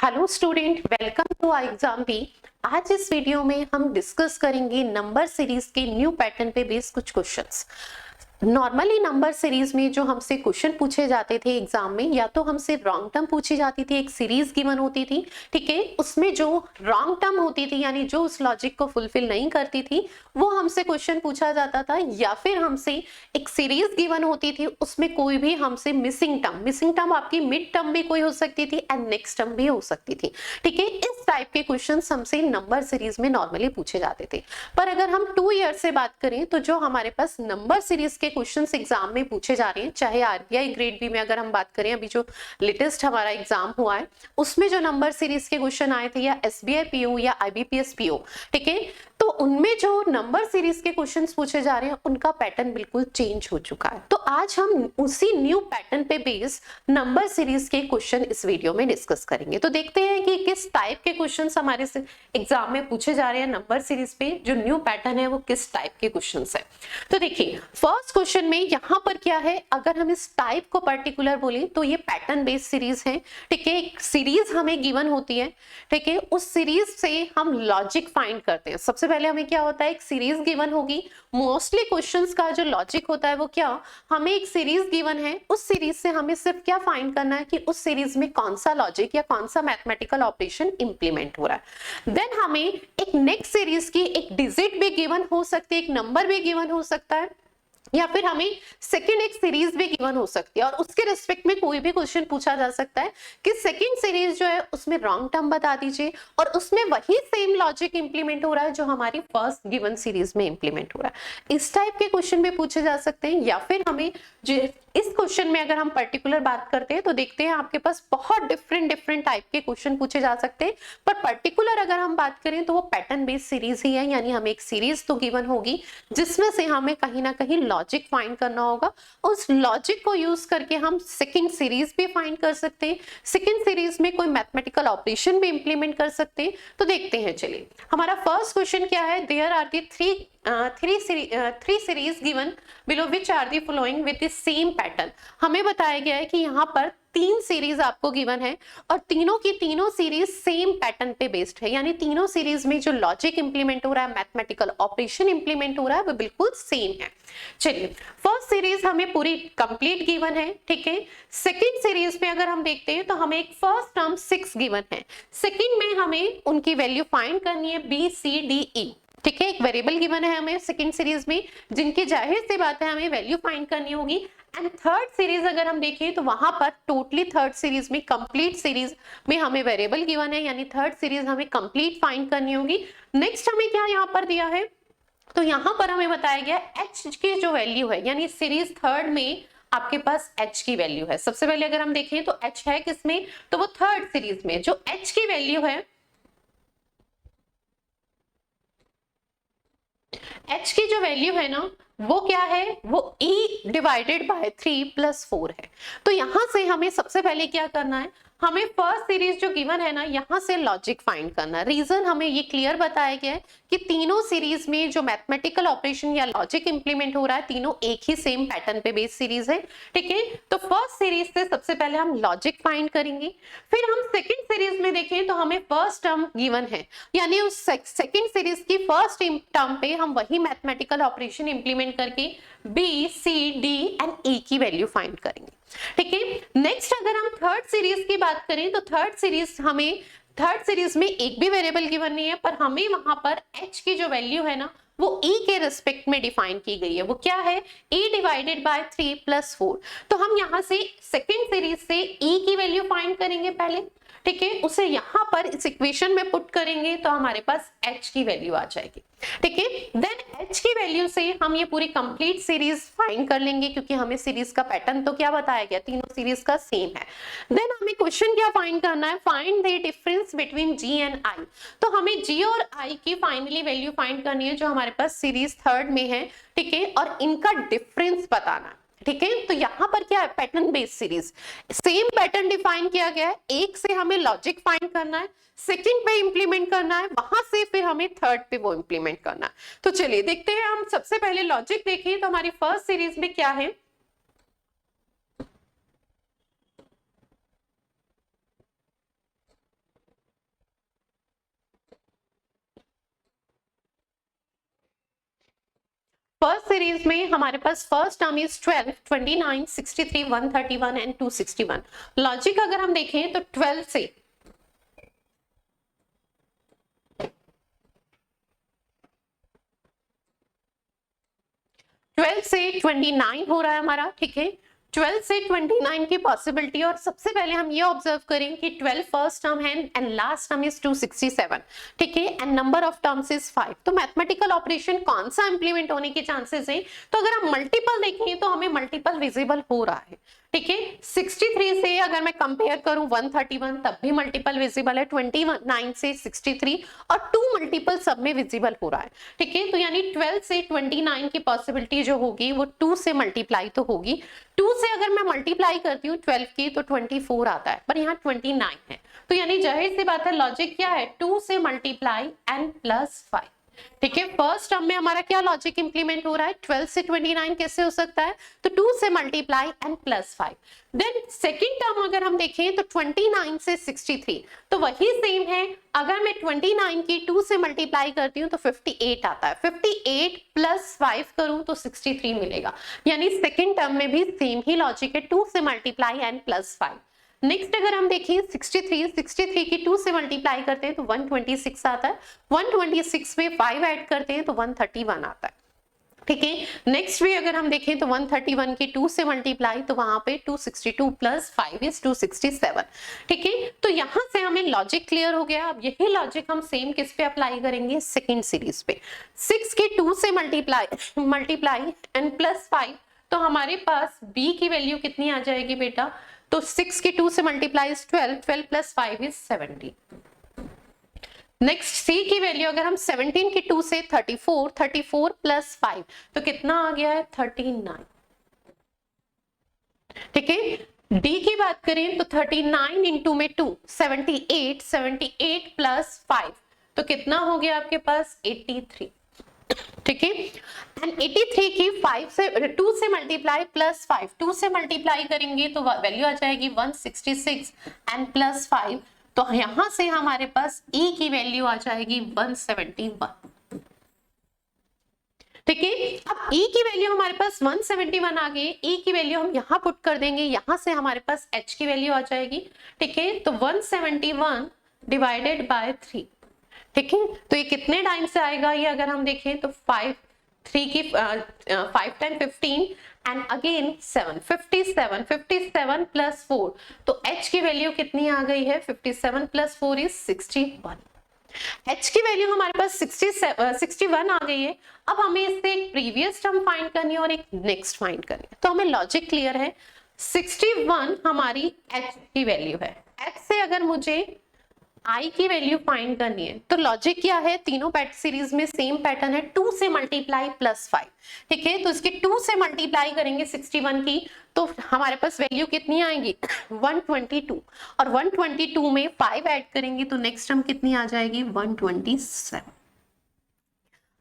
Hello student, welcome to exam B. आज इस वीडियो में हम डिस्कस करेंगे नंबर सीरीज के न्यू पैटर्न पे बेस्ड कुछ क्वेश्चंस। नॉर्मली नंबर सीरीज में जो हमसे क्वेश्चन पूछे जाते थे एग्जाम में, या तो हमसे रॉन्ग टर्म पूछी जाती थी, एक सीरीज गिवन होती थी, ठीक है, उसमें जो रॉन्ग टर्म होती थी यानी जो उस लॉजिक को फुलफिल नहीं करती थी वो हमसे क्वेश्चन पूछा जाता था, या फिर हमसे एक सीरीज गिवन होती थी, उसमें कोई भी हमसे मिसिंग टर्म आपकी मिड टर्म भी कोई हो सकती थी एंड नेक्स्ट टर्म भी हो सकती थी, ठीक है। इस टाइप के क्वेश्चन हमसे नंबर सीरीज में नॉर्मली पूछे जाते थे। पर अगर हम 2 ईयर से बात करें तो जो हमारे पास नंबर सीरीज के क्वेश्चंस एग्जाम में पूछे जा रहे हैं, चाहे आरबीआई ग्रेड बी में अगर हम बात करें, अभी जो लेटेस्ट हमारा एग्जाम हुआ है उसमें जो नंबर सीरीज के क्वेश्चन आए थे, या एसबीआई पीओ या आईबीपीएस पीओ, ठीक है, तो उनमें जो नंबर सीरीज के क्वेश्चंस पूछे जा रहे हैं उनका पैटर्न बिल्कुल चेंज हो चुका है। तो आज हम उसी न्यू पैटर्न पे बेस नंबर सीरीज के क्वेश्चन इस वीडियो में डिस्कस करेंगे। तो देखते हैं कि किस टाइप के क्वेश्चंस हमारे एग्जाम में पूछे जा रहे हैं नंबर सीरीज पे, जो न्यू पैटर्न है वो किस टाइप के क्वेश्चंस है। तो देखिए फर्स्ट क्वेश्चन में यहाँ पर क्या है, अगर हम इस टाइप को पर्टिकुलर बोले तो ये पैटर्न बेस्ड सीरीज है, ठीक है। एक सीरीज हमें गिवन होती है, ठीक है, उस सीरीज से हम लॉजिक फाइंड करते हैं। सबसे पहले हमें क्या होता है, एक सीरीज गिवन होगी, मोस्टली क्वेश्चंस का जो लॉजिक होता है वो क्या, हमें एक सीरीज गिवन है, उस सीरीज से हमें सिर्फ क्या फाइंड करना है कि उस सीरीज में कौन सा लॉजिक या कौन सा मैथमेटिकल ऑपरेशन इंप्लीमेंट हो रहा है। देन हमें एक नेक्स्ट सीरीज की एक डिजिट भी गिवन हो सकती है, एक नंबर भी गिवन हो सकता है, या फिर हमें सेकंड एक सीरीज भी गिवन हो सकती है, और उसके रिस्पेक्ट में कोई भी क्वेश्चन पूछा जा सकता है कि सेकंड सीरीज जो है उसमें रॉन्ग टर्म बता दीजिए और उसमें वही सेम लॉजिक इंप्लीमेंट हो रहा है जो हमारी फर्स्ट गिवन सीरीज में इंप्लीमेंट हो रहा है। इस टाइप के क्वेश्चन भी पूछे जा सकते हैं। या फिर हमें इस क्वेश्चन में अगर हम पर्टिकुलर बात करते हैं तो देखते हैं आपके पास बहुत डिफरेंट टाइप के क्वेश्चन पूछे जा सकते हैं, पर पर्टिकुलर अगर हम बात करें तो वो पैटर्न बेस्ड सीरीज ही है, यानी हमें एक सीरीज तो गिवन होगी जिसमें से हमें कहीं ना कहीं लॉजिक फाइंड करना होगा। उस लॉजिक को यूज करके हम सेकंड सीरीज भी फाइंड कर सकते हैं, सेकंड सीरीज में कोई मैथमेटिकल ऑपरेशन भी इंप्लीमेंट कर सकते हैं। तो देखते हैं, चलिए हमारा फर्स्ट क्वेश्चन क्या है, there are the three series given below which are the following with the same pattern. हमें बताया गया है कि यहाँ पर 3 सीरीज आपको गिवन है और तीनों की तीनों सीरीज सेम पैटर्न पे बेस्ड है, यानी तीनों सीरीज में जो लॉजिक इंप्लीमेंट हो रहा है, मैथमेटिकल ऑपरेशन इंप्लीमेंट हो रहा है, वो बिल्कुल सेम है। चलिए फर्स्ट सीरीज हमें पूरी कंप्लीट गिवन है, ठीक है। सेकंड सीरीज में अगर हम देखते हैं तो हमें एक फर्स्ट टर्म 6 गिवन है, सेकंड में हमें उनकी वैल्यू फाइंड करनी है बी सी डी ई, ठीक है। एक वेरिएबल गिवन है हमें सेकंड सीरीज में जिनकी जाहिर सी बात है हमें वैल्यू फाइंड करनी होगी। एंड थर्ड सीरीज अगर हम देखें तो वहां पर टोटली थर्ड सीरीज में कंप्लीट सीरीज में हमें वेरिएबल गिवन है, यानी थर्ड सीरीज हमें कंप्लीट फाइंड करनी होगी। नेक्स्ट हमें क्या यहाँ पर दिया है, तो यहाँ पर हमें बताया गया h की जो वैल्यू है, यानी सीरीज थर्ड में आपके पास h की वैल्यू है। सबसे पहले अगर हम देखें तो h है किसमें, तो वो थर्ड सीरीज में जो h की वैल्यू है, h की जो वैल्यू है ना वो क्या है, वो e डिवाइडेड बाय 3 + 4 है। तो यहां से हमें सबसे पहले क्या करना है, हमें फर्स्ट सीरीज जो गिवन है ना यहां से लॉजिक फाइंड करना है। रीजन हमें ये क्लियर बताया गया है कि तीनों सीरीज में जो मैथमेटिकल ऑपरेशन या लॉजिक इंप्लीमेंट हो रहा है तीनों एक ही सेम पैटर्न पे बेस्ड सीरीज है, ठीक है। तो फर्स्ट सीरीज से सबसे पहले हम लॉजिक फाइंड करेंगे, फिर हम सेकंड सीरीज में देखें तो हमें फर्स्ट टर्म गिवन है, यानी उस सेकंड सीरीज की फर्स्ट टर्म पे हम वही मैथमेटिकल ऑपरेशन इंप्लीमेंट करके बी सी डी एंड ई की वैल्यू फाइंड करेंगे, ठीक है। नेक्स्ट अगर हम थर्ड सीरीज की बात करें तो थर्ड सीरीज में एक भी वेरिएबल गिवन नहीं है, पर हमें वहां पर h की जो वैल्यू है ना वो e के रिस्पेक्ट में डिफाइन की गई है, वो क्या है, e डिवाइडेड बाय 3 + 4। तो हम यहां से सेकंड सीरीज से e की वैल्यू फाइंड करेंगे पहले, ठीक है, उसे यहां पर इस इक्वेशन में पुट करेंगे तो हमारे पास h की वैल्यू आ जाएगी, ठीक है। देन h की वैल्यू से हम ये पूरी कंप्लीट सीरीज फाइंड कर लेंगे, क्योंकि हमें सीरीज का पैटर्न तो क्या बताया गया, तीनों सीरीज का सेम है। देन हमें क्वेश्चन क्या फाइंड करना है, find the difference between g and i। तो हमें g और i की फाइनली वैल्यू फाइंड करनी है जो हमारे पास सीरीज थर्ड में है, ठीक है, और इनका डिफरेंस बताना है, ठीक है। तो यहाँ पर क्या है, pattern based series, same pattern define किया गया है, एक से हमें लॉजिक फाइंड करना है, सेकंड पे इंप्लीमेंट करना है, वहां से फिर हमें थर्ड पे वो इंप्लीमेंट करना है। तो चलिए देखते हैं, हम सबसे पहले लॉजिक देखें तो हमारी फर्स्ट सीरीज में क्या है, सीरीज में हमारे पास first term is 12, 29, 63, 131 and 261। Logic अगर हम देखें तो 12 से 29 हो रहा है हमारा, ठीक है। 12 से 29 की पॉसिबिलिटी, और सबसे पहले हम ये ऑब्जर्व करें कि 12 फर्स्ट टर्म है एंड लास्ट टर्म इज 267, ठीक है, and number of terms is 5। तो मैथमेटिकल ऑपरेशन कौन सा इंप्लीमेंट होने के चांसेस है? तो अगर हम मल्टीपल देखें तो हमें मल्टीपल विजिबल हो रहा है, ठीक है। 63 से अगर मैं कंपेयर करूं 131 तब भी मल्टीपल विजिबल है, 29 से 63 और 2 मल्टीपल सब में विजिबल हो रहा है, ठीक है। तो यानी 12 से 29 की पॉसिबिलिटी जो होगी वो 2 से मल्टीप्लाई तो होगी। 2 से अगर मैं मल्टीप्लाई करती हूँ 12 की तो 24 आता है, पर यहाँ 29 है, तो यानी जाहिर सी बात है लॉजिक क्या है, 2 से मल्टीप्लाई एंड प्लस 5, ठीक है। फर्स्ट टर्म में हमारा क्या लॉजिक इंप्लीमेंट हो रहा है, 12 से 29 कैसे हो सकता है, तो 2 से multiply and plus 5। Then second term अगर हम देखें तो 29 से 63, तो वही सेम है, अगर मैं 29 की 2 से मल्टीप्लाई करती हूँ तो 58 आता है, 58 प्लस 5 करूं तो 63 मिलेगा, यानी सेकंड टर्म में भी सेम ही लॉजिक है, 2 से मल्टीप्लाई एंड प्लस 5। नेक्स्ट अगर हम देखें 63 की 2 से मल्टीप्लाई करते हैं तो 126 आता है, 126 में 5 ऐड करते हैं तो 131 आता है, ठीक है। नेक्स्ट भी अगर हम देखें तो 131 की 2 से मल्टीप्लाई तो वहां पे 262 प्लस 5 इज 267, ठीक है। तो यहां से हमें लॉजिक क्लियर हो गया। अब यही लॉजिक हम सेम किस पे अप्लाई करेंगे, सेकंड सीरीज पे। 6 की 2 से मल्टीप्लाई एंड प्लस 5, तो हमारे पास b की वैल्यू कितनी आ जाएगी बेटा, तो 6 की 2 से multiply is 12, 12 plus 5 is 70। Next c की वैल्यू अगर हम 17 की 2 से 34, 34 प्लस 5 तो कितना आ गया है 39, ठीक है। d की बात करें तो 39 इंटू में 2 78, 78 प्लस 5 तो कितना हो गया आपके पास 83, ठीक है। एंड 83 की 5 से 2 से मल्टीप्लाई प्लस 5, 2 से मल्टीप्लाई करेंगे तो वैल्यू आ जाएगी 166 एंड प्लस 5, तो यहां से हमारे पास e की वैल्यू आ जाएगी 171, ठीक है। अब e की वैल्यू हमारे पास 171 आ गई, e की वैल्यू हम यहां पुट कर देंगे, यहां से हमारे पास h की वैल्यू आ जाएगी, ठीक है। तो 171 डिवाइडेड बाय 3, ठीक है। तो ये कितने टाइम से आएगा, ये अगर हम देखें तो 5 टाइम 15 एंड अगेन 7, 57 प्लस 4, तो h की वैल्यू कितनी आ गई है, 57 प्लस 4 इज 61। h की वैल्यू हमारे पास 61 आ गई है। अब हमें इससे एक प्रीवियस टर्म फाइंड करनी है और एक नेक्स्ट फाइंड करनी है, तो हमें लॉजिक क्लियर है। 61 हमारी h की वैल्यू है, h से अगर मुझे i की वैल्यू फाइंड करनी है तो लॉजिक क्या है, तीनों सीरीज में सेम पैटर्न है, 2 से मल्टीप्लाई प्लस 5, ठीक है। तो इसके 2 से मल्टीप्लाई करेंगे 61 की तो हमारे पास वैल्यू कितनी आएगी 122, और 122 में 5 ऐड करेंगे तो नेक्स्ट टर्म कितनी आ जाएगी 127।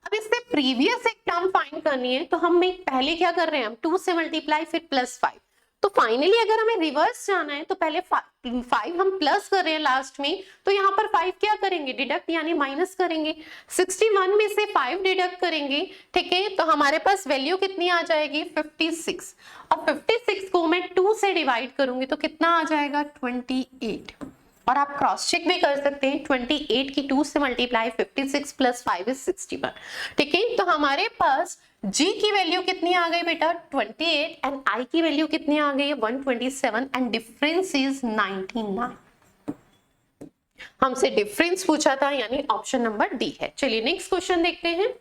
अब इससे प्रीवियस एक टर्म फाइंड करनी है, तो हम पहले क्या कर रहे हैं, हम 2 से मल्टीप्लाई फिर प्लस 5, तो फाइनली अगर हमें रिवर्स जाना है तो पहले 5 हम प्लस कर रहे हैं लास्ट में, तो यहाँ पर 5 क्या करेंगे, डिडक्ट यानी माइनस करेंगे, 61 में से 5 डिडक्ट करेंगे, ठीक है। तो हमारे पास वैल्यू कितनी आ जाएगी 56, और 56 को मैं 2 से डिवाइड करूंगी तो कितना आ जाएगा 28, और आप क्रॉस चेक भी कर सकते हैं, 28 की 2 से मल्टीप्लाई 56 प्लस 5 इज 61, ठीक है। तो हमारे पास g की वैल्यू कितनी आ गई बेटा 28 एंड i की वैल्यू कितनी आ गई 127 एंड डिफरेंस इज 99। हमसे डिफरेंस पूछा था, यानी ऑप्शन नंबर डी है। चलिए नेक्स्ट क्वेश्चन देखते हैं।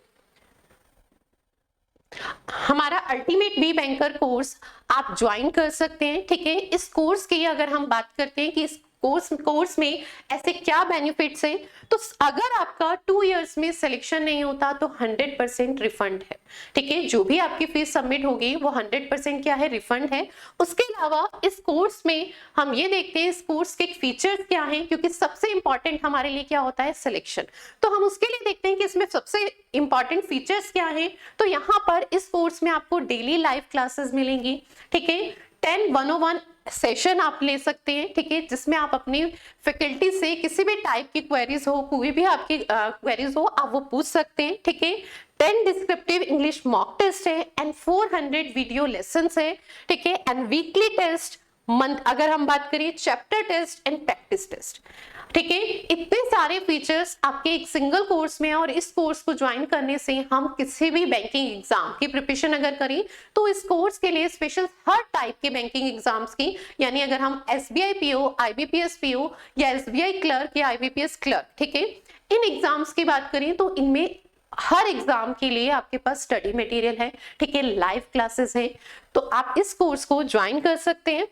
हमारा अल्टीमेट बी बैंकर कोर्स आप ज्वाइन कर सकते हैं, ठीक है। इस कोर्स की अगर हम बात करते हैं कि इस कोर्स में ऐसे क्या बेनिफिट्स हैं, तो अगर आपका 2 इयर्स में सिलेक्शन नहीं होता तो 100% रिफंड है, ठीक है। जो भी आपकी फीस सबमिट होगी वो 100% क्या है, रिफंड है। उसके अलावा इस कोर्स में हम ये देखते हैं इस कोर्स के फीचर्स क्या हैं, क्योंकि सबसे इंपॉर्टेंट हमारे लिए क्या होता है, सिलेक्शन। तो हम उसके लिए देखते हैं कि इसमें सबसे इंपॉर्टेंट फीचर्स क्या हैं। तो यहाँ पर इस कोर्स में आपको डेली लाइव क्लासेस मिलेंगी, ठीक है। 10 101 सेशन आप ले सकते हैं, ठीक है, जिसमें आप अपनी फैकल्टी से किसी भी टाइप की क्वेरीज हो, कोई भी आपकी क्वेरीज हो, आप वो पूछ सकते हैं, ठीक है। 10 डिस्क्रिप्टिव इंग्लिश मॉक टेस्ट है एंड 400 वीडियो लेसन्स है, ठीक है, एंड वीकली टेस्ट, मंथ अगर हम बात करें chapter test and practice test, ठीक है। इतने सारे फीचर्स आपके एक सिंगल कोर्स में है और इस कोर्स को ज्वाइन करने से हम किसी भी बैंकिंग एग्जाम की प्रिपरेशन अगर करें तो इस कोर्स के लिए स्पेशल हर टाइप के बैंकिंग एग्जाम्स की, यानी अगर हम SBI PO, IBPS PO या SBI क्लर्क या IBPS क्लर्क, ठीक है, इन एग्जाम्स की बात करें तो इनमें हर एग्जाम के लिए आपके पास स्टडी मटेरियल है, ठीक है, लाइव क्लासेस है, तो आप इस कोर्स को ज्वाइन कर सकते हैं।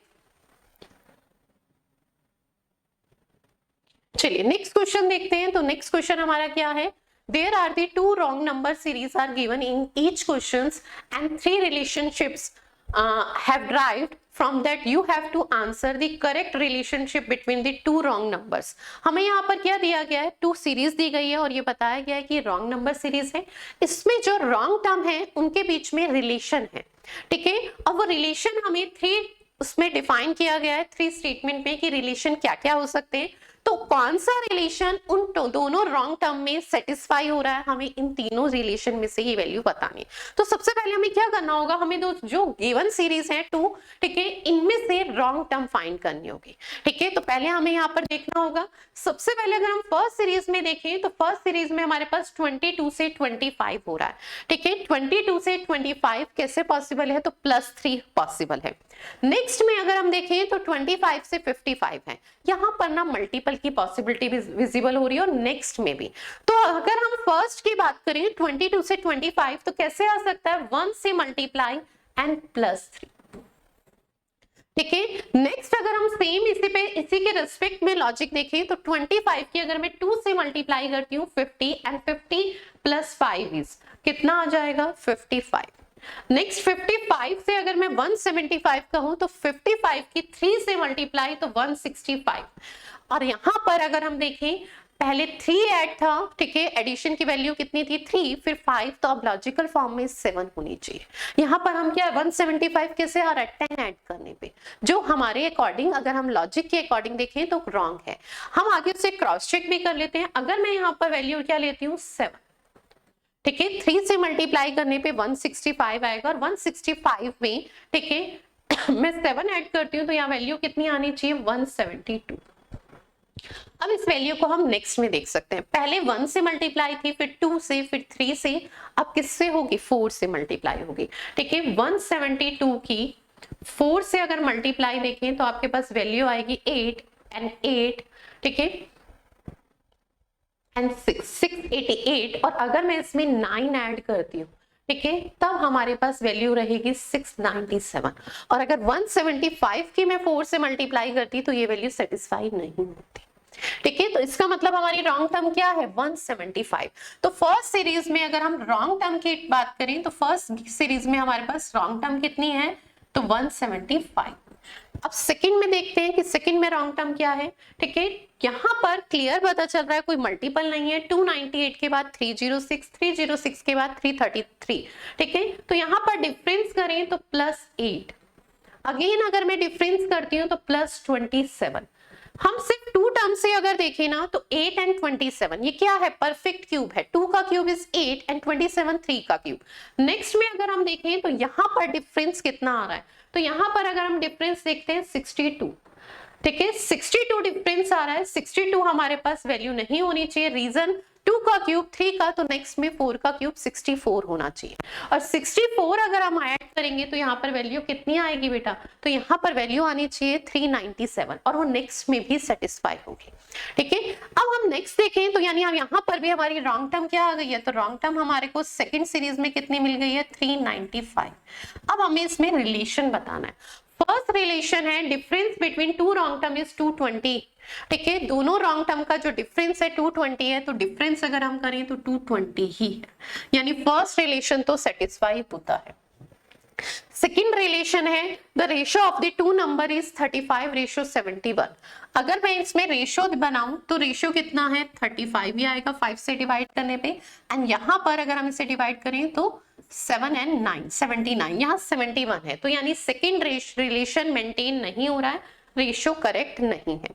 चलिए नेक्स्ट क्वेश्चन देखते हैं। तो नेक्स्ट क्वेश्चन हमारा क्या है, there are the 2 wrong number series are given in each questions and 3 relationships have derived from that you have to answer the correct relationship between the 2 wrong numbers। हमें यहाँ पर क्या दिया गया है, 2 सीरीज दी गई है और ये बताया गया है कि रॉन्ग नंबर सीरीज है, इसमें जो रॉन्ग टर्म है उनके बीच में रिलेशन है, ठीक है। अब वो रिलेशन हमें 3 उसमें डिफाइन किया गया है, 3 स्टेटमेंट में कि रिलेशन क्या क्या हो सकते हैं, तो कौन सा रिलेशन उन दोनों रॉन्ग टर्म में सेटिस्फाई हो रहा है, हमें इन तीनों रिलेशन में से ही वैल्यू बतानी। तो सबसे पहले हमें क्या करना होगा, हमें जो गिवन सीरीज है 2, ठीक है, इनमें से रॉन्ग टर्म फाइंड करनी होगी, ठीक है। तो पहले हमें यहाँ पर देखना होगा, सबसे पहले अगर हम फर्स्ट सीरीज में देखें तो फर्स्ट सीरीज में हमारे पास 22 से 25 हो रहा है, ठीक है। 22 से 25 कैसे पॉसिबल है, तो +3 पॉसिबल है। नेक्स्ट में अगर हम देखें तो 25 से 55 है, यहाँ पर ना मल्टीपल की पॉसिबिलिटी भी विजिबल हो रही है और नेक्स्ट में भी। तो अगर हम फर्स्ट की बात करें 22 से 25 तो कैसे आ सकता है, 1 से मल्टीप्लाई एंड +3, ठीक है। नेक्स्ट अगर हम सेम इसी के रेस्पेक्ट में लॉजिक देखें तो 25 की अगर मैं 2 से मल्टीप्लाई करती हूँ 50 एंड 50 + 5 इज कितना आ जाएगा 55। नेक्स्ट 55 से अगर मैं 175 कहूं तो 55 की 3 से मल्टीप्लाई तो 165, और यहां पर अगर हम देखें पहले 3 ऐड था, ठीक है, एडिशन की वैल्यू कितनी थी 3, फिर 5, तो अब लॉजिकल फॉर्म में 7 होनी चाहिए। यहां पर हम क्या 175 कैसे आ रहा है 10 ऐड करने पे, जो हमारे अकॉर्डिंग अगर हम लॉजिक के अकॉर्डिंग देखें तो रॉन्ग है। हम आगे से क्रॉस चेक भी कर लेते हैं, अगर मैं यहाँ पर वैल्यू क्या लेती हूँ 7, ठीक है, 3 से मल्टीप्लाई करने पे 165 आएगा और 165 में, ठीक है, मैं 7 ऐड करती हूँ तो यहाँ वैल्यू कितनी आनी चाहिए 172। अब इस वैल्यू को हम नेक्स्ट में देख सकते हैं, पहले 1 से मल्टीप्लाई थी, फिर 2 से, फिर 3 से, अब किससे होगी 4 से मल्टीप्लाई होगी, ठीक है। 172 की 4 से अगर मल्टीप्लाई देखें तो आपके पास वैल्यू आएगी 8 एंड 8, ठीक है, एंड 688, और अगर मैं इसमें 9 ऐड करती हूँ, ठीक है, तब हमारे पास वैल्यू रहेगी 697, और अगर 175 की मैं 4 से मल्टीप्लाई करती तो ये वैल्यू सेटिस्फाई नहीं होती, ठीक है। तो इसका मतलब हमारी रॉन्ग टर्म क्या है 175। तो फर्स्ट सीरीज में अगर हम रॉन्ग टर्म की बात करें तो फर्स्ट सीरीज में हमारे पास रॉन्ग टर्म कितनी है तो 175। अब सेकंड में देखते हैं कि सेकंड में रॉन्ग टर्म क्या है, ठीक है, यहाँ पर क्लियर पता चल रहा है कोई मल्टीपल नहीं है, 298 के बाद 306, 306 के बाद 333, ठीक है। तो यहाँ पर डिफरेंस करें तो +8, अगेन अगर मैं डिफरेंस करती हूँ तो +27। हम सिर्फ 2 टर्म से अगर देखें ना तो 8 एंड 27 ये क्या है परफेक्ट क्यूब है, 2 का क्यूब इज 8 एंड 27 3 का क्यूब। नेक्स्ट में अगर हम देखें तो यहाँ पर डिफरेंस कितना आ रहा है, तो यहाँ पर अगर हम डिफरेंस देखते हैं 62, ठीक है, 62 डिफरेंस आ रहा है, 62 हमारे पास वैल्यू नहीं होनी चाहिए, रीजन 2 का क्यूब 3 का, तो नेक्स्ट में 4 का क्यूब 64 होना चाहिए, और 64 अगर हम ऐड करेंगे तो यहाँ पर वैल्यू कितनी आएगी बेटा, तो यहाँ पर वैल्यू आनी चाहिए 397, और वो नेक्स्ट में भी सेटिस्फाई होगी, ठीक है। अब हम नेक्स्ट देखें तो यानी हम यहाँ पर भी हमारी रॉन्ग टर्म क्या आ गई है, तो रॉन्ग टर्म हमारे को सेकंड सीरीज में कितनी मिल गई है 395। अब हमें इसमें रिलेशन बताना है। फर्स्ट रिलेशन है difference between 2 wrong term is 220, ठीक है, दोनों रॉन्ग टर्म का जो डिफरेंस है 220 है, तो डिफरेंस अगर हम करें तो 220 ही है, यानी फर्स्ट रिलेशन तो सेटिस्फाई होता है। सेकेंड रिलेशन है the ratio of the two number is 35:71। अगर मैं इसमें रेशियो बनाऊं तो रेशियो कितना है 35 ही आएगा 5 से डिवाइड करने पे, एंड यहाँ पर अगर हम इसे डिवाइड करें तो 7 and 9 79, यहाँ 71 है, तो यानी सेकेंड रिलेशन मेंटेन नहीं हो रहा है, रेशियो करेक्ट नहीं है।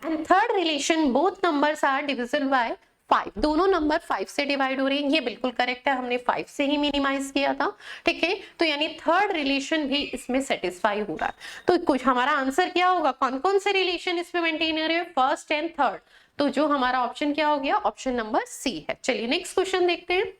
And third relation both numbers are divisible by 5, दोनों नंबर 5 से डिवाइड हो रहे हैं, ये बिल्कुल करेक्ट है, हमने 5 से ही मिनिमाइज किया था, ठीक है। तो यानी थर्ड रिलेशन भी इसमें सेटिस्फाई हो रहा है। तो कुछ हमारा आंसर क्या होगा, कौन कौन से रिलेशन इसमें मेंटेन हो रहे हैं, फर्स्ट एंड थर्ड। तो जो हमारा ऑप्शन क्या हो गया, ऑप्शन नंबर सी है। चलिए नेक्स्ट क्वेश्चन देखते हैं।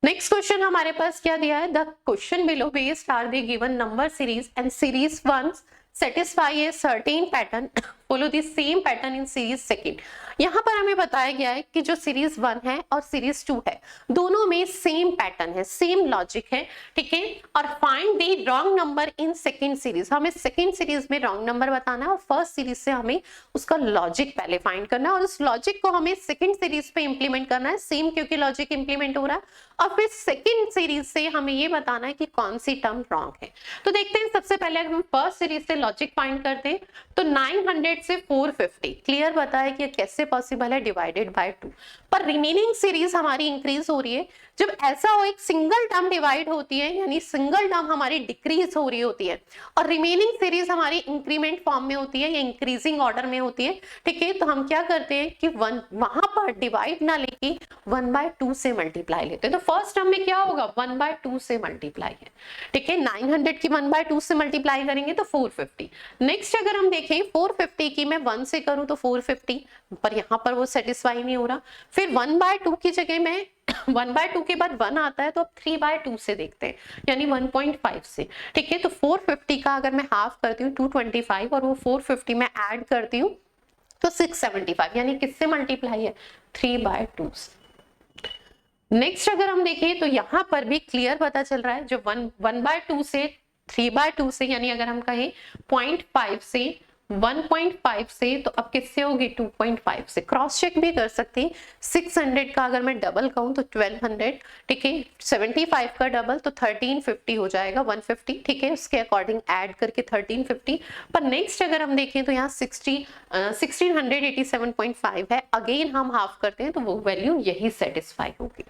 नेक्स्ट क्वेश्चन हमारे पास क्या दिया है, the question below based are the given number series and series 1 satisfy a certain pattern follow the same pattern in series second। यहाँ पर हमें बताया गया है कि जो सीरीज 1 है और सीरीज 2 है दोनों में सेम पैटर्न है, सेम लॉजिक है, ठीक है। और find the wrong number in second series, हमें सेकंड सीरीज में रॉन्ग नंबर बताना है और फर्स्ट सीरीज से हमें उसका लॉजिक पहले फाइंड करना है और उस लॉजिक को हमें सेकंड सीरीज पे इंप्लीमेंट करना है, सेम क्योंकि लॉजिक इंप्लीमेंट हो रहा है। और फिर सेकंड सीरीज से हमें ये बताना है कि कौन सी टर्म रॉन्ग है। तो देखते हैं, सबसे पहले हम फर्स्ट सीरीज से लॉजिक फाइंड करते हैं तो 900 से 450 क्लियर बताया कि कैसे पॉसिबल है, डिवाइडेड बाय 2। पर रिमेनिंग सीरीज हमारी इंक्रीज हो रही है। जब ऐसा हो एक सिंगल टर्म डिवाइड होती है यानी सिंगल टर्म हमारी डिक्रीज हो रही होती है और रिमेनिंग सीरीज हमारी इंक्रीमेंट फॉर्म में होती है या इंक्रीजिंग ऑर्डर में होती है, ठीक है। तो हम क्या करते हैं कि वहां पर डिवाइड ना लेके 1/2 से मल्टीप्लाई लेते हैं। तो फर्स्ट टर्म में क्या होगा, 1/2 से मल्टीप्लाई है, ठीक है। 900 की 1/2 से मल्टीप्लाई करेंगे तो 450। नेक्स्ट अगर हम देखें 450 की मैं 1 से करूं तो 450, पर यहाँ पर वो सेटिस्फाई नहीं हो रहा। फिर 1/2 की जगह में 1/2 के बाद 1 आता है तो अब 3/2 से देखते हैं यानी 1.5 से, ठीक है। तो 450 का अगर मैं हाफ करती हूँ 225 और वो 450 में ऐड करती हूँ तो 675 यानी किससे मल्टीप्लाई है, 3/2 से। नेक्स्ट अगर हम देखें तो यहाँ पर भी क्लियर पता चल रहा है, जो 1/2 से 3/2 से यानी अगर हम कहें 0.5 से 1.5 से तो अब किससे होगी 2.5 से। क्रॉस चेक भी कर सकते हैं, 600 का अगर मैं डबल कहूँ तो 1200, ठीक है। 75 का डबल तो 1350 हो जाएगा, 150, ठीक है। उसके अकॉर्डिंग ऐड करके 1350। पर नेक्स्ट अगर हम देखें तो यहाँ 1687.5 है, अगेन हम हाफ करते हैं तो वो वैल्यू यही सेटिस्फाई होगी,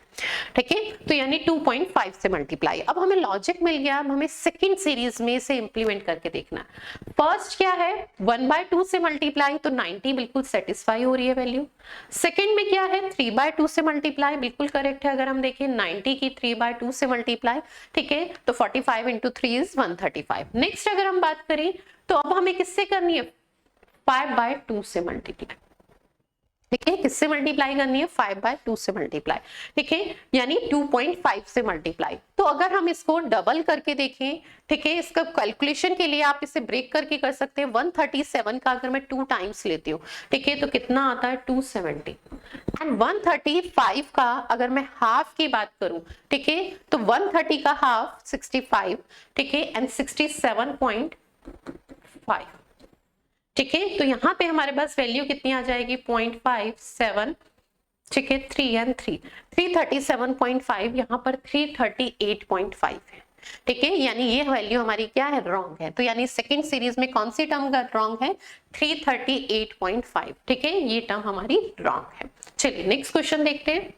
ठीक है। तो यानी 2.5 से मल्टीप्लाई। अब हमें लॉजिक मिल गया, अब हमें सेकंड सीरीज में से इंप्लीमेंट करके देखना। फर्स्ट क्या है, 1/2 से मल्टीप्लाई तो 90 बिल्कुल सेटिस्फाई हो रही है वैल्यू। सेकंड में क्या है, 3/2 से मल्टीप्लाई बिल्कुल करेक्ट है। अगर हम देखें 90 की 3/2 से मल्टीप्लाई, ठीक है। तो 45 × 3 इज 135। नेक्स्ट अगर हम बात करें तो अब हमें किससे करनी है, 5/2 से मल्टीप्लाई, ठीक है। किससे मल्टीप्लाई करनी है, 5/2 से मल्टीप्लाई, ठीक है। यानी 2.5 से मल्टीप्लाई। तो अगर हम इसको डबल करके देखें, ठीक है, इसका कैलकुलेशन के लिए आप इसे ब्रेक करके कर सकते हैं। 137 का अगर मैं 2 टाइम्स लेती हूँ, ठीक है, तो कितना आता है 270। एंड 135 का अगर मैं हाफ की बात करूं, ठीक है, तो 130 का हाफ 65, ठीक है, एंड 67.5, ठीक है। तो यहाँ पे हमारे पास वैल्यू कितनी आ जाएगी 0.57, ठीक है, 3 and 3 337.5, यहाँ पर 338.5 है, ठीक है। यानी ये वैल्यू हमारी क्या है, रॉन्ग है। तो यानी सेकंड सीरीज में कौन सी टर्म का रॉन्ग है, 338.5, ठीक है, ये टर्म हमारी रॉन्ग है। चलिए नेक्स्ट क्वेश्चन देखते हैं।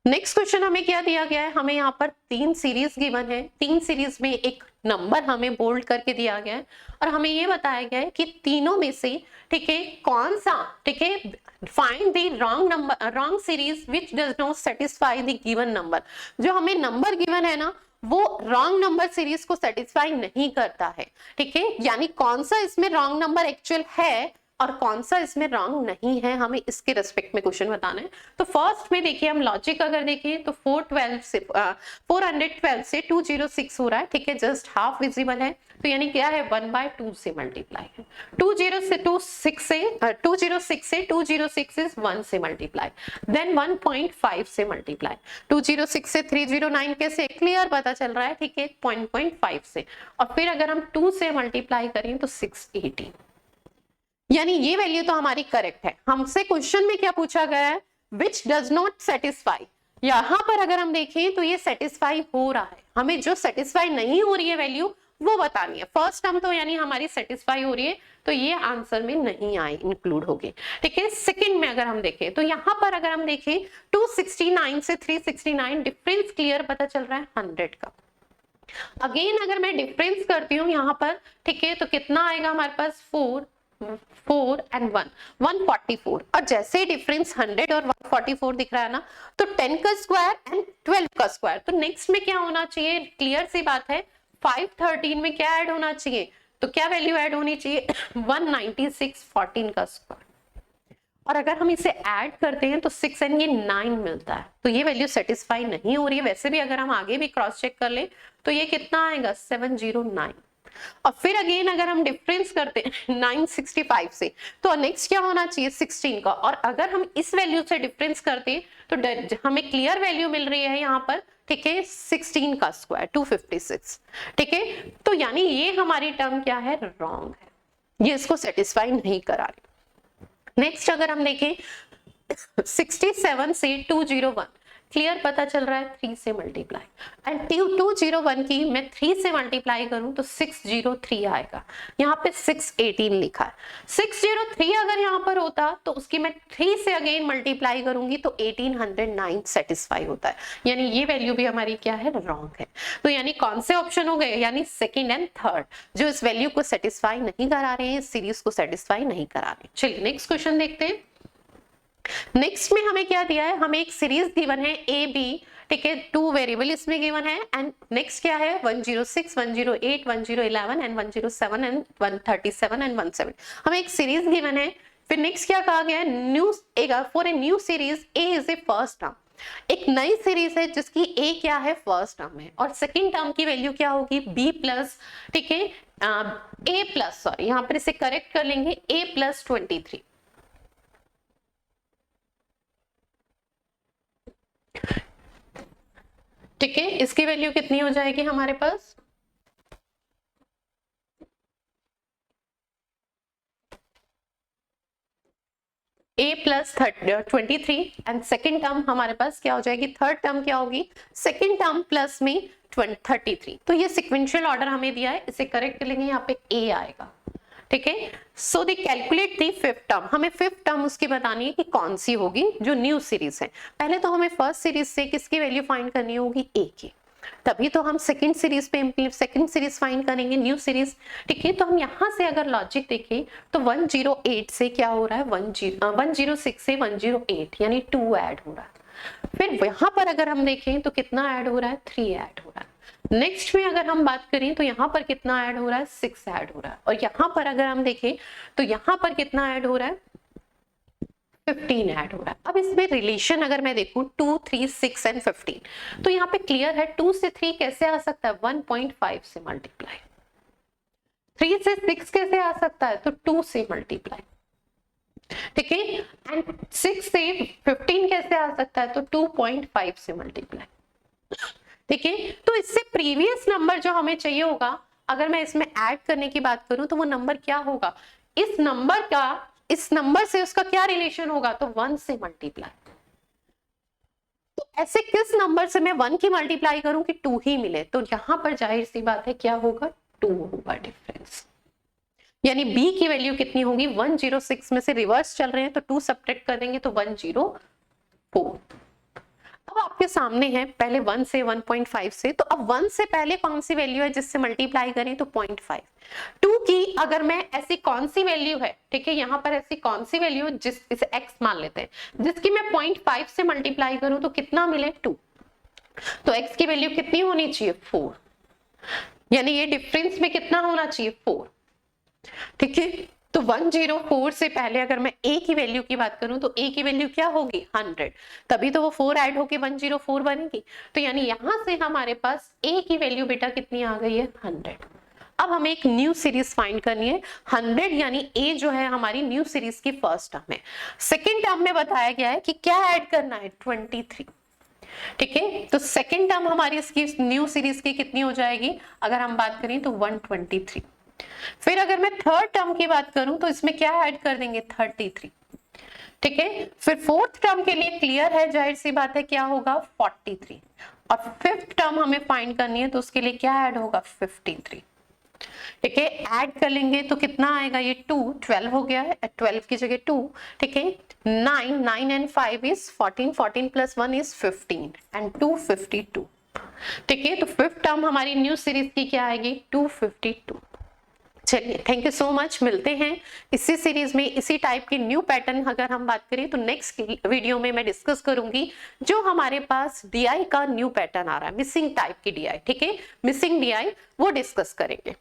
नेक्स्ट क्वेश्चन हमें क्या दिया गया है, हमें यहाँ पर 3 सीरीज गिवन है, 3 सीरीज में एक नंबर हमें बोल्ड करके दिया गया है और हमें ये बताया गया है कि तीनों में से, ठीक है, कौन सा, ठीक है, find the wrong number, wrong series which does not satisfy the given number. जो हमें नंबर गिवन है ना वो रॉन्ग नंबर सीरीज को सेटिस्फाई नहीं करता है, ठीक है। यानी कौन सा इसमें रॉन्ग नंबर एक्चुअल है और कौन सा इसमें रॉन्ग नहीं है, हमें इसके रेस्पेक्ट में क्वेश्चन बताना है। तो फर्स्ट में देखिए हम लॉजिक अगर देखें तो 412 से 412 से 206 हो रहा है, ठीक है, जस्ट हाफ विजिबल है। तो यानी क्या है, 1/2 से मल्टीप्लाई है। 206 से 206 इज 1 से मल्टीप्लाई, देन 1.5 से मल्टीप्लाई। 206 से 309 कैसे, क्लियर पता चल रहा है, ठीक है, 0.5 से। और फिर अगर हम 2 से मल्टीप्लाई करें तो 680, यानी ये वैल्यू तो हमारी करेक्ट है। हमसे क्वेश्चन में क्या पूछा गया है, विच डज नॉट सेटिस्फाई। यहां पर अगर हम देखें तो ये सेटिस्फाई हो रहा है, हमें जो सेटिस्फाई नहीं हो रही है वैल्यू वो बतानी है। फर्स्ट टर्म तो यानी हमारी सेटिस्फाई हो रही है, तो ये आंसर में नहीं आए, इंक्लूड हो गए। ठीक है, सेकंड में अगर हम देखें तो यहां पर अगर हम देखें 269 से 369 डिफरेंस क्लियर पता चल रहा है 100 का। अगेन अगर मैं डिफरेंस करती हूँ यहाँ पर, ठीक है, तो कितना आएगा हमारे पास 4 एंड 1 144। और जैसे डिफरेंस 100 और 144 दिख रहा है ना, तो 10 का स्क्वायर एंड 12 का स्क्वायर, तो नेक्स्ट में क्या होना चाहिए, क्लियर सी बात है 513 में क्या ऐड होना चाहिए, तो क्या वैल्यू ऐड होनी चाहिए 196 14 का स्क्वायर। और अगर हम इसे ऐड करते हैं तो 6 एंड ये 9 मिलता है, तो ये वैल्यू सेटिस्फाई नहीं हो रही है। वैसे भी अगर हम आगे भी क्रॉस चेक कर ले तो ये कितना आएगा 709। और फिर अगेन अगर हम डिफरेंस करते हैं 965 से, तो नेक्स्ट क्या होना चाहिए 16 का। और अगर हम इस वैल्यू से डिफरेंस करते हैं तो हमें क्लियर वैल्यू मिल रही है यहाँ पर, ठीक है, 16 का स्क्वायर 256। ठीक है, तो यानी ये हमारी टर्म क्या है, रॉन्ग है, ये इसको सेटिस्फाई नहीं करा रही। नेक्स्ट अगर हम देखें 67 से 201, क्लियर पता चल रहा है 3 से मल्टीप्लाई, एंड 201 की मैं 3 से मल्टीप्लाई करूं तो 603 आएगा। यहाँ पे 618 लिखा है, 603 अगर यहाँ पर होता तो उसकी मैं 3 से अगेन मल्टीप्लाई करूंगी तो 1809 सेटिस्फाई होता है, यानी ये वैल्यू भी हमारी क्या है, रॉन्ग है। तो यानी कौन से ऑप्शन हो गए, यानी सेकेंड एंड थर्ड जो इस वैल्यू को सेटिस्फाई नहीं करा रहे हैं, इस सीरीज को सेटिस्फाई नहीं करा रहे। चलिए नेक्स्ट क्वेश्चन देखते हैं। नेक्स्ट में हमें क्या दिया है, हमें एक सीरीज गिवन है ए बी, ठीक है, 2 वेरिएबल इसमें गिवन है, एंड नेक्स्ट क्या है 106 108 1011 एंड 107 एंड 137 एंड 17। हमें एक सीरीज गिवन है। फिर नेक्स्ट क्या कहा गया है, new for a new series A is a first term. एक नई सीरीज है जिसकी ए क्या है, फर्स्ट टर्म है, और सेकंड टर्म की वैल्यू क्या होगी बी प्लस, ठीक है, ए प्लस, सॉरी यहाँ पर इसे करेक्ट कर लेंगे, ए प्लस 23। ठीक है, इसकी वैल्यू कितनी हो जाएगी हमारे पास, a plus 23, and second term हमारे पास क्या हो जाएगी, थर्ड टर्म क्या होगी, सेकेंड टर्म प्लस में 33। तो ये सिक्वेंशियल ऑर्डर हमें दिया है, इसे करेक्ट कर लेंगे, यहाँ पे a आएगा। ठीक है, so the calculate the fifth term, हमें फिफ्थ टर्म उसकी बतानी है कि कौन सी होगी जो न्यू सीरीज है। पहले तो हमें फर्स्ट सीरीज से किसकी वैल्यू फाइंड करनी होगी, a की, तभी तो हम सेकंड सीरीज पे सेकंड सीरीज फाइंड करेंगे, न्यू सीरीज। ठीक है, तो हम यहाँ से अगर लॉजिक देखें तो 108 से क्या हो रहा है, 106 से 108 यानी 2 ऐड हो रहा है। फिर यहाँ पर अगर हम देखें तो कितना ऐड हो रहा है, 3 ऐड हो रहा है। नेक्स्ट में अगर हम बात करें तो यहाँ पर कितना ऐड हो रहा है, 6 ऐड हो रहा है। और यहाँ पर अगर हम देखें तो यहाँ पर कितना ऐड हो रहा है, 15 ऐड हो रहा है। अब इसमें रिलेशन अगर मैं देखूं 2 3 6 एंड 15, तो यहाँ पे क्लियर है 2 से 3 कैसे आ सकता है, 1.5 से मल्टीप्लाई, 3 से 6 कैसे आ सकता है, तो 2 से मल्टीप्लाई। ठीक है, एंड 6 से 15 कैसे आ सकता है, तो 2.5 से मल्टीप्लाई। ठीक है, तो इससे प्रीवियस नंबर जो हमें चाहिए होगा, अगर मैं इसमें ऐड करने की बात करूं तो वो नंबर क्या होगा, इस नंबर से उसका क्या रिलेशन होगा, तो 1 से मल्टीप्लाई। तो ऐसे किस नंबर से मैं 1 की मल्टीप्लाई करूं कि 2 ही मिले, तो यहां पर जाहिर सी बात है क्या होगा, 2 होगा डिफरेंस। यानी b की वैल्यू कितनी होगी, 106 में से रिवर्स चल रहे हैं तो 2 सब्ट्रैक्ट कर देंगे तो 104। अब आपके सामने है पहले 1 से 1.5 से, तो अब 1 से पहले कौन सी वैल्यू है जिससे मल्टीप्लाई करें, तो 0.5। 2 की अगर मैं ऐसी कौन सी वैल्यू है, ठीक है, यहाँ पर ऐसी कौन सी वैल्यू जिस इसे x मान लेते हैं, जिसकी मैं 0.5 से मल्टीप्लाई करूं तो कितना मिले, 2। तो x की वैल्यू कितनी होनी चाहिए, 4, यानी ये डिफरेंस में कितना होना चाहिए, 4। ठीक है, तो 104 से पहले अगर मैं a की वैल्यू की बात करूं तो a की वैल्यू क्या होगी, 100, तभी तो वो 4 ऐड होके 104 बनेगी। तो यानी यहां से हमारे पास a की वैल्यू बेटा कितनी आ गई है, 100। अब हमें एक न्यू सीरीज फाइंड करनी है, 100 यानी a जो है हमारी न्यू सीरीज की फर्स्ट टर्म है। सेकेंड टर्म में बताया गया है कि क्या ऐड करना है, 23। ठीक है, तो सेकेंड टर्म हमारी इसकी न्यू सीरीज की कितनी हो जाएगी, अगर हम बात करें तो 123। फिर अगर मैं थर्ड टर्म की बात करूं तो इसमें क्या ऐड कर देंगे, 33। ठीक है, फिर फोर्थ टर्म के लिए क्लियर है, जाहिर सी बात है क्या होगा 43, और फिफ्थ टर्म हमें फाइंड करनी है तो उसके लिए क्या ऐड होगा 53। ठीक है, ऐड कर लेंगे तो कितना आएगा, ये 2 12 हो गया है, 12 की जगह 2, ठीक है, 9 9 and 5 is 14, 14 plus 1 is 15 and 2 52। ठीक है, तो फिफ्थ टर्म हमारी न्यू सीरीज की क्या आएगी 252। चलिए, थैंक यू सो मच, मिलते हैं इसी सीरीज में इसी टाइप की न्यू पैटर्न। अगर हम बात करें तो नेक्स्ट वीडियो में मैं डिस्कस करूंगी जो हमारे पास डीआई का न्यू पैटर्न आ रहा है, मिसिंग टाइप की डीआई। ठीक है, मिसिंग डीआई वो डिस्कस करेंगे।